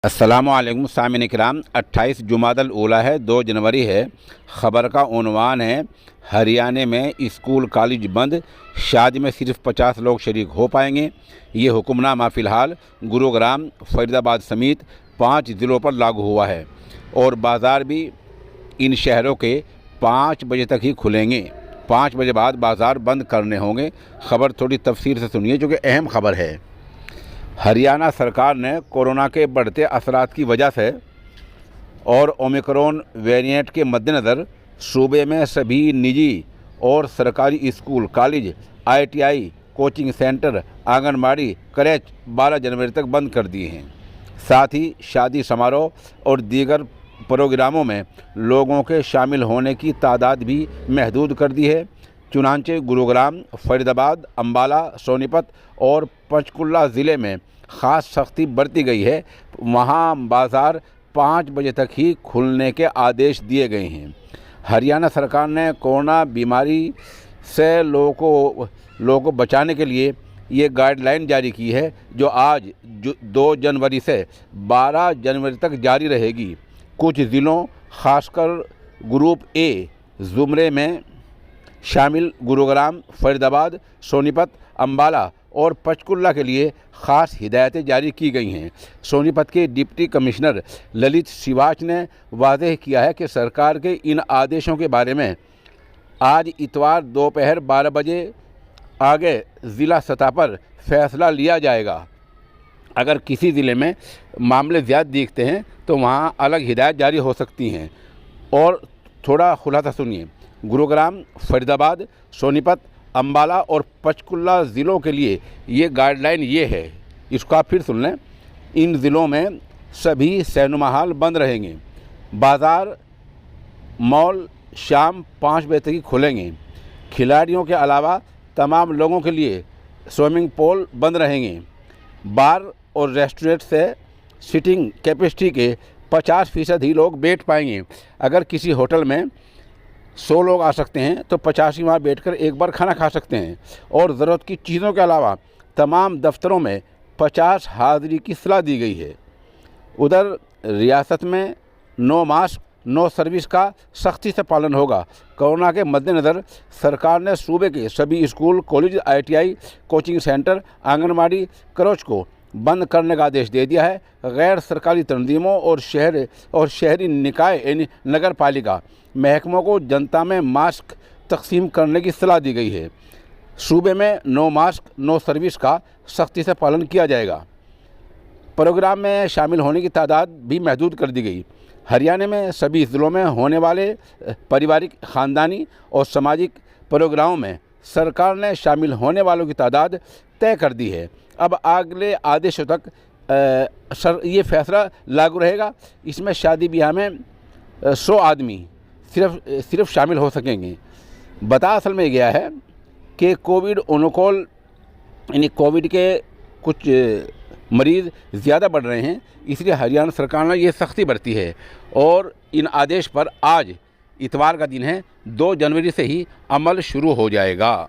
अस्सलामुअलैकुम सामिन इकराम। 28 जुमादल ऊला है, 2 जनवरी है। ख़बर का उन्वान है हरियाणा में स्कूल कॉलेज बंद, शादी में सिर्फ 50 लोग शरीक हो पाएंगे। ये हुक्मनामा फ़िलहाल गुरुग्राम, फरीदाबाद समेत 5 ज़िलों पर लागू हुआ है और बाज़ार भी इन शहरों के 5 बजे तक ही खुलेंगे। 5 बजे बाद बाज़ार बंद करने होंगे। ख़बर थोड़ी तफसील से सुनिए जो कि अहम ख़बर है। हरियाणा सरकार ने कोरोना के बढ़ते असरात की वजह से और ओमिक्रॉन वेरिएंट के मद्देनज़र सूबे में सभी निजी और सरकारी school, college, ITI, coaching centre, anganwadi, creche 12 जनवरी तक बंद कर दिए हैं। साथ ही शादी समारोह और दीगर प्रोग्रामों में लोगों के शामिल होने की तादाद भी महदूद कर दी है। चुनांचे गुरुग्राम, फरीदाबाद, अम्बाला, सोनीपत और पंचकुला ज़िले में ख़ास सख्ती बरती गई है। वहाँ बाज़ार 5 बजे तक ही खुलने के आदेश दिए गए हैं। हरियाणा सरकार ने कोरोना बीमारी से लोगों को बचाने के लिए ये गाइडलाइन जारी की है जो आज 2 जनवरी से 12 जनवरी तक जारी रहेगी। कुछ ज़िलों खासकर ग्रुप ए ज़ुमरे में शामिल गुरुग्राम, फरीदाबाद, सोनीपत, अम्बाला और पंचकुला के लिए ख़ास हिदायतें जारी की गई हैं। सोनीपत के डिप्टी कमिश्नर ललित शिवाच ने वाज़ेह किया है कि सरकार के इन आदेशों के बारे में आज इतवार दोपहर 12 बजे आगे ज़िला सतह पर फैसला लिया जाएगा। अगर किसी ज़िले में मामले ज़्यादा दिखते हैं तो वहाँ अलग हिदायत जारी हो सकती हैं। और थोड़ा खुलासा सुनिए। गुरुग्राम, फरीदाबाद, सोनीपत, अम्बाला और पंचकुला ज़िलों के लिए ये गाइडलाइन ये है, इसको आप फिर सुन लें। इन ज़िलों में सभी सिनेमा हॉल बंद रहेंगे। बाज़ार, मॉल शाम 5 बजे तक ही खुलेंगे। खिलाड़ियों के अलावा तमाम लोगों के लिए स्विमिंग पूल बंद रहेंगे। बार और रेस्टोरेंट से सीटिंग कैपेसिटी के 50% ही लोग बैठ पाएंगे। अगर किसी होटल में 100 लोग आ सकते हैं तो 50 ही वहाँ बैठकर एक बार खाना खा सकते हैं। और ज़रूरत की चीज़ों के अलावा तमाम दफ्तरों में 50 हाज़िरी की सलाह दी गई है। उधर रियासत में नो मास्क, नो सर्विस का सख्ती से पालन होगा। कोरोना के मद्देनज़र सरकार ने सूबे के सभी school, college, ITI, coaching centre, anganwadi, creche को बंद करने का आदेश दे दिया है। गैर सरकारी तंजीमों और शहरी निकाय यानी नगर पालिका महकमों को जनता में मास्क तकसीम करने की सलाह दी गई है। सूबे में नो मास्क, नो सर्विस का सख्ती से पालन किया जाएगा। प्रोग्राम में शामिल होने की तादाद भी महदूद कर दी गई। हरियाणा में सभी ज़िलों में होने वाले पारिवारिक, ख़ानदानी और सामाजिक प्रोग्रामों में सरकार ने शामिल होने वालों की तादाद तय कर दी है। अब अगले आदेशों तक ये फैसला लागू रहेगा। इसमें शादी ब्याह में 100 आदमी सिर्फ शामिल हो सकेंगे। बता असल में गया है कि कोविड-19 यानी कोविड के कुछ मरीज़ ज़्यादा बढ़ रहे हैं, इसलिए हरियाणा सरकार ने ये सख्ती बरती है। और इन आदेश पर आज इतवार का दिन है, 2 जनवरी से ही अमल शुरू हो जाएगा।